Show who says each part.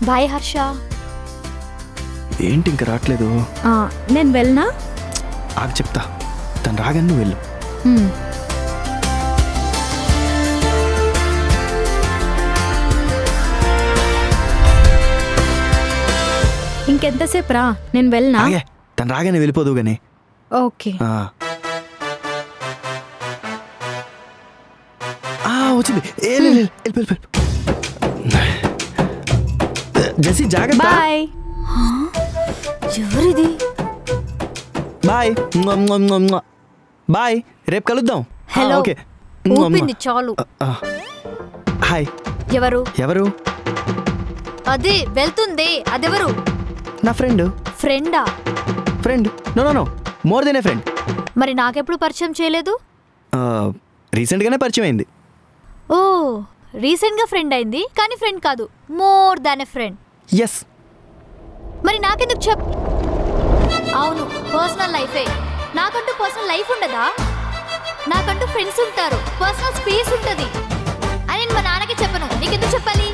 Speaker 1: Bye Harsha.
Speaker 2: ఏంటి ఇంకా రావట్లేదు?
Speaker 1: నేను వెళ్ళనా?
Speaker 2: ఆగు చెప్తా, తను రాగానే నువ్వు వెళ్ళు.
Speaker 1: ఇంకెంతసేపు రా, నేను వెళ్ళనా?
Speaker 2: తను రాగానే వెళ్ళిపోదు గానీ.
Speaker 1: ఓకే.
Speaker 2: వచ్చింది. జెస్సీ జాగ్రత్త.
Speaker 1: బాయ్. ఎవరిది?
Speaker 2: బాయ్ బాయ్, రేపు కలుద్దాం.
Speaker 1: హలో.
Speaker 2: ఓకే.
Speaker 1: ఊపింది చాలు.
Speaker 2: హాయ్.
Speaker 1: ఎవరు?
Speaker 2: ఎవరు?
Speaker 1: అదే వెళ్తుంది, అదెవరు?
Speaker 2: నా ఫ్రెండ్.
Speaker 1: ఫ్రెండా?
Speaker 2: Friend. No no no, more than a friend.
Speaker 1: మరి నాకెప్పుడు పరిచయం చేయలేదు?
Speaker 2: రీసెంట్గానే పరిచయం అయింది.
Speaker 1: ఓ, రీసెంట్గా ఫ్రెండ్ అయింది, కానీ ఫ్రెండ్ కాదు, more than a friend.
Speaker 2: Yes.
Speaker 1: మరి నాకెందుకు అవును, పర్సనల్ లైఫే. నాకంటూ పర్సనల్ లైఫ్ ఉండదా? నాకంటూ ఫ్రెండ్స్ ఉంటారు, పర్సనల్ స్పేస్ ఉంటుంది అని నేను మా నాన్నకి చెప్పను, నీకెందుకు చెప్పాలి?